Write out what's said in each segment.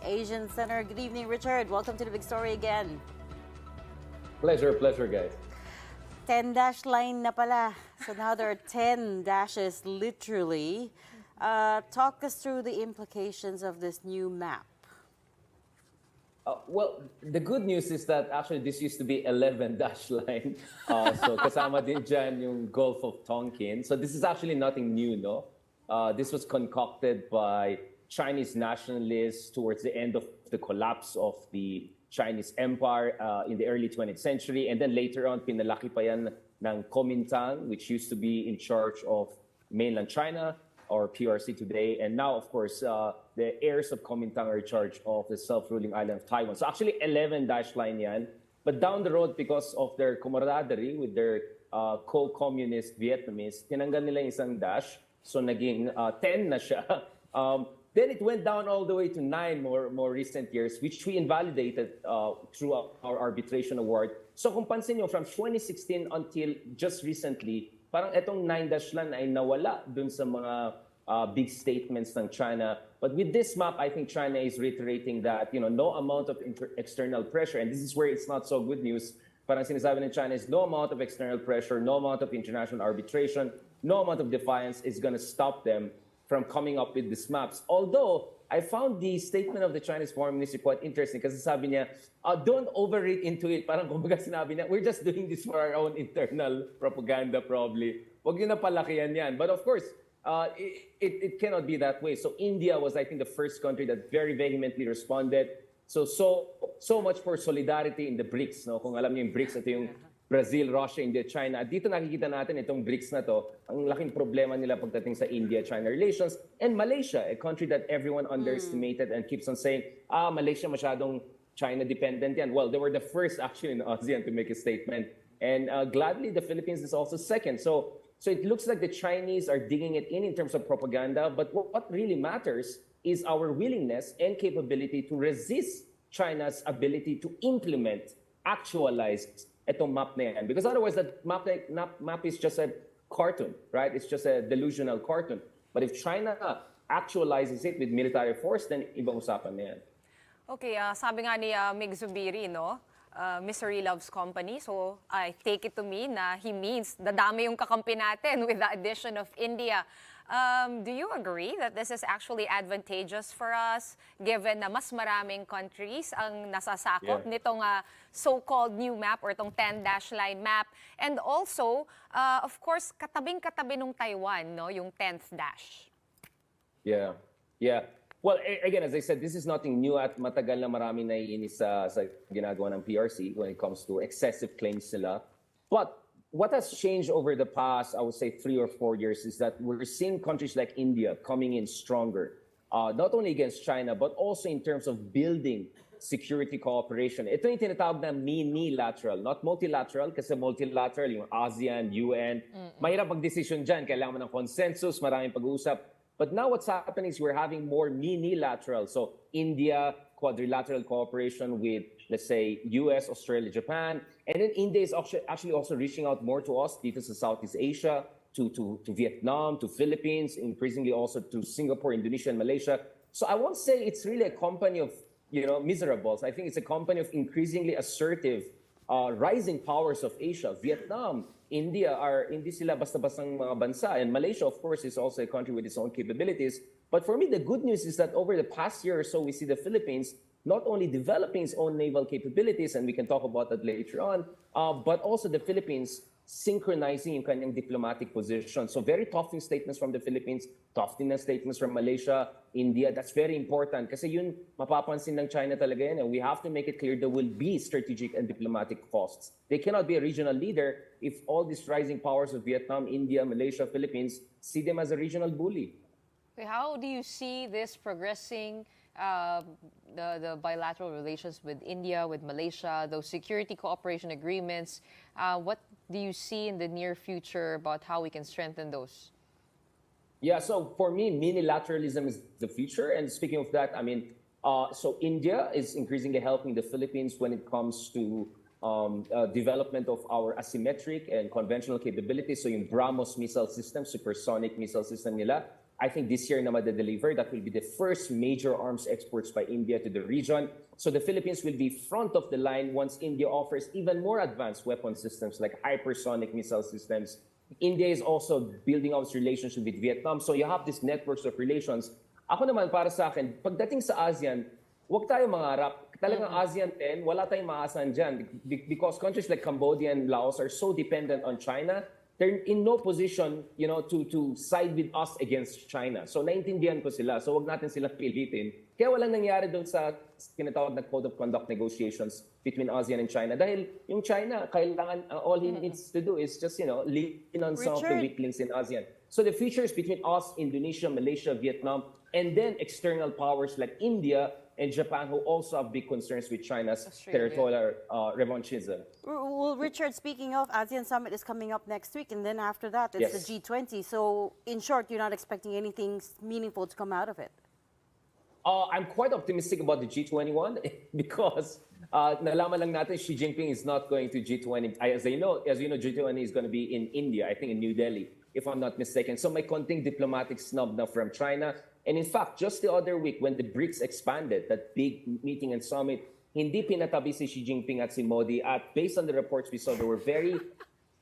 Asian Center. Good evening, Richard. Welcome to the big story again. Pleasure, guys. 10-dash line na pala. So now there are 10 dashes, literally. Talk us through the implications of this new map. Well, the good news is that actually this used to be 11-dash line. So kasama din dyan yung Gulf of Tonkin. So this is actually nothing new, no? This was concocted by Chinese nationalists towards the end of the collapse of the Chinese Empire in the early 20th century. And then later on, pinalaki pa yan ng Kuomintang, which used to be in charge of mainland China, or PRC today. And now, of course, the heirs of Kuomintang are in charge of the self-ruling island of Taiwan. So actually 11-dash line yan. But down the road, because of their camaraderie with their co-communist Vietnamese, tinanggal nila yung isang dash. So naging 10 na siya. Then it went down all the way to 9 more recent years, which we invalidated through our arbitration award. So kung pansin nyo, from 2016 until just recently, parang etong 9-dash line ay nawala dun sa mga big statements ng China. But with this map, I think China is reiterating that no amount of external pressure, and this is where it's not so good news. Parang sinasabi ng China is no amount of external pressure, no amount of international arbitration, no amount of defiance is going to stop them from coming up with these maps. Although, I found the statement of the Chinese foreign ministry quite interesting kasi sabi niya, don't overread into it. Parang kumbaga sinabi niya, we're just doing this for our own internal propaganda probably. Huwag niyo na palakihan yan. But of course, it cannot be that way. So India was, I think, the first country that very vehemently responded. So much for solidarity in the BRICS. No? Kung alam niyo yung BRICS, ito yung Brazil, Russia, India, China. At dito nakikita natin itong BRICS na to, ang laking problema nila pagdating sa India-China relations. And Malaysia, a country that everyone underestimated and keeps on saying, Malaysia masyadong China-dependent yan. Well, they were the first actually in ASEAN to make a statement. And gladly, the Philippines is also second. So it looks like the Chinese are digging it in terms of propaganda. But what really matters is our willingness and capability to resist China's ability to implement, actualize itong map na yan. Because otherwise, that map is just a cartoon, right? It's just a delusional cartoon. But if China actualizes it with military force, then ibang usapan na yan. Okay, sabi nga ni Mig Zubiri, no? Misery loves company. So I take it to mean na he means dadami yung kakampi natin with the addition of India. Do you agree that this is actually advantageous for us given na mas maraming countries ang nasasakop nitong so-called new map or itong 10-dash line map? And also, of course, katabing-katabi nung Taiwan, no? Yung 10th dash. Yeah. Well, again, as I said, this is nothing new at matagal na marami naiinis sa ginagawa ng PRC when it comes to excessive claims nila. But what has changed over the past, I would say, 3 or 4 years is that we're seeing countries like India coming in stronger, not only against China, but also in terms of building security cooperation. Ito yung tinatawag na minilateral, not multilateral, kasi multilateral, yung ASEAN, UN, mahirap mag-decision dyan, kailangan mo ng consensus, maraming pag-uusap. But now what's happening is we're having more minilateral. So India, quadrilateral cooperation with, let's say, US, Australia, Japan. And then India is actually also reaching out more to us, dito sa Southeast Asia, to Vietnam, to Philippines, increasingly also to Singapore, Indonesia, and Malaysia. So I won't say it's really a company of miserables. I think it's a company of increasingly assertive rising powers of Asia. Vietnam, India hindi sila basta-bastang mga bansa. And Malaysia, of course, is also a country with its own capabilities. But for me, the good news is that over the past year or so, we see the Philippines not only developing its own naval capabilities, and we can talk about that later on, but also the Philippines synchronizing yung kanyang diplomatic position. So very tough statements from the Philippines, tough din na statements from Malaysia, India. That's very important kasi yun mapapansin ng China talaga yan. And we have to make it clear there will be strategic and diplomatic costs. They cannot be a regional leader if all these rising powers of Vietnam, India, Malaysia, Philippines see them as a regional bully. How do you see this progressing, the bilateral relations with India, with Malaysia, those security cooperation agreements? What do you see in the near future about how we can strengthen those? Yeah, so for me, minilateralism is the future. And speaking of that, I mean, so India is increasingly helping the Philippines when it comes to development of our asymmetric and conventional capabilities. So yung BrahMos missile system, supersonic missile system nila. I think this year na madedeliver. That will be the first major arms exports by India to the region. So the Philippines will be front of the line once India offers even more advanced weapon systems like hypersonic missile systems. India is also building out its relationship with Vietnam. So you have these networks of relations. Ako naman, para sa akin, pagdating sa ASEAN, huwag tayo mangarap. Talagang ASEAN 10, wala tayong maasahan dyan. Because countries like Cambodia and Laos are so dependent on China, they're in no position, to side with us against China. So naintindihan ko sila. So wag natin silang pilitin. Kaya walang nangyari doon sa tinatawag na Code of Conduct negotiations between ASEAN and China. Dahil yung China, kailangan, all he needs to do is just, lean on some of the weak links in ASEAN. So the future is between us, Indonesia, Malaysia, Vietnam, and then external powers like India and Japan, who also have big concerns with China's territorial revanchism. Well, Richard, speaking of, ASEAN Summit is coming up next week, and then after that, it's the G20. So, in short, you're not expecting anything meaningful to come out of it? I'm quite optimistic about the G21 because nalaman lang natin Xi Jinping is not going to G20. As you know, G20 is going to be in India, I think in New Delhi, if I'm not mistaken. So may konting diplomatic snub na from China. And in fact, just the other week when the BRICS expanded, that big meeting and summit, hindi pinatabi si Xi Jinping at si Modi. At based on the reports we saw, there were very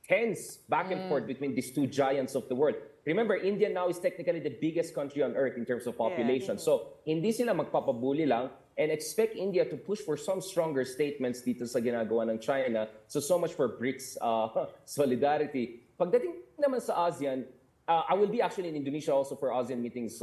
tense back and forth between these two giants of the world. Remember, India now is technically the biggest country on earth in terms of population. So hindi sila magpapabuli lang and expect India to push for some stronger statements dito sa ginagawa ng China. So much for BRICS solidarity. Pagdating naman sa ASEAN, I will be actually in Indonesia also for ASEAN meetings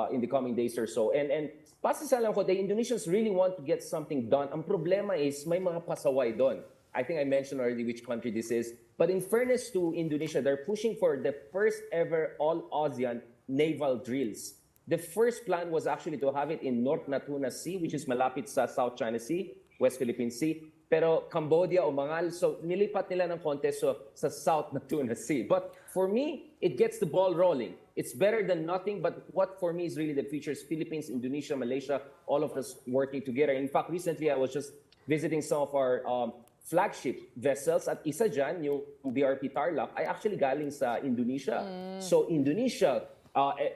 in the coming days or so. And pasasalam ko, the Indonesians really want to get something done. Ang problema is may mga pasaway doon. I think I mentioned already which country this is. But in fairness to Indonesia, they're pushing for the first ever all-ASEAN naval drills. The first plan was actually to have it in North Natuna Sea, which is malapit sa South China Sea, West Philippine Sea. Pero Cambodia umangal, so nilipat nila ng konti sa South Natuna Sea. But for me, it gets the ball rolling. It's better than nothing, but what for me is really the future is Philippines, Indonesia, Malaysia, all of us working together. In fact, recently I was just visiting some of our flagship vessels at isa dyan, yung BRP Tarlac, ay actually galing sa Indonesia. So Indonesia,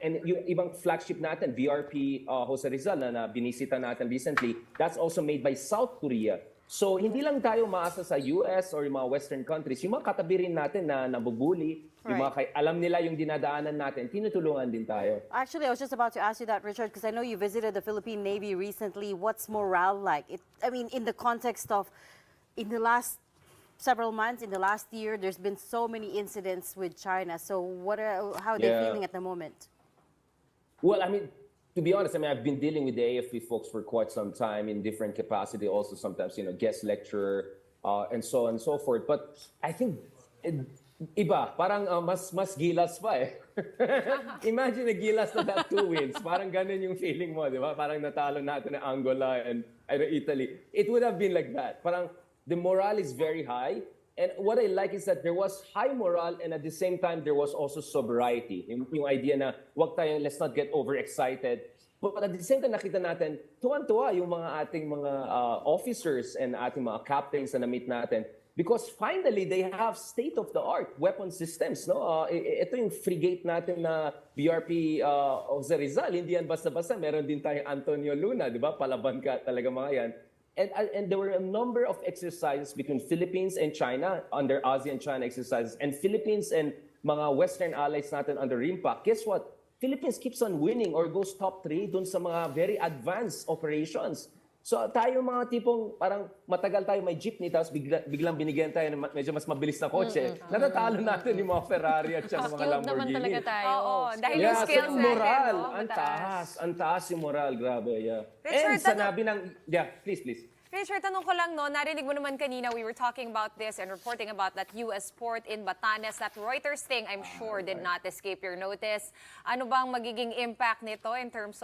and yung ibang flagship natin, BRP Jose Rizal na binisita natin recently, that's also made by South Korea. So hindi lang tayo maasa sa US or yung mga Western countries, yung mga katabi rin natin na nabubuli, yung mga alam nila yung dinadaanan natin, tinutulungan din tayo. Actually, I was just about to ask you that, Richard, because I know you visited the Philippine Navy recently. What's morale like? In the context of, in the last several months, in the last year, there's been so many incidents with China. So how are they feeling at the moment? Well, to be honest, I've been dealing with the AFP folks for quite some time in different capacity, also sometimes, guest lecturer, and so on and so forth. But I think, iba, parang mas gilas pa eh. Imagine a gilas na that 2 wins. Parang ganun yung feeling mo, di ba? Parang natalo natin ng Angola and Italy. It would have been like that. Parang the morale is very high. And what I like is that there was high morale and at the same time, there was also sobriety. Yung idea na, let's not get overexcited. But at the same time, nakita natin, tuwan-tuwa yung mga ating mga officers and ating mga captains na na-meet natin. Because finally, they have state-of-the-art weapon systems. No? Ito yung frigate natin na BRP Jose Rizal. Hindi yan basta-basta. Meron din tayo Antonio Luna, di ba? Palaban ka talaga mga yan. And there were a number of exercises between Philippines and China under ASEAN-China exercises and Philippines and mga Western allies natin under RIMPAC. Guess what? Philippines keeps on winning or goes top 3 dun sa mga very advanced operations. So tayo mga tipong parang matagal tayo may jeepney tapos biglang binigyan tayo ng medyo mas mabilis na kotse. Natatalo natin yung mga Ferrari at saka mga Lamborghini. Naman talaga tayo. Oo, dahil yung skills so natin, moral, no? ang taas yung moral, grabe, yeah. Richard, And sanabi ng, please. Richard, tanong ko lang, no, narinig mo naman kanina, we were talking about this and reporting about that U.S. port in Batanes. That Reuters thing, I'm sure, did not escape your notice. Ano bang magiging impact nito in terms of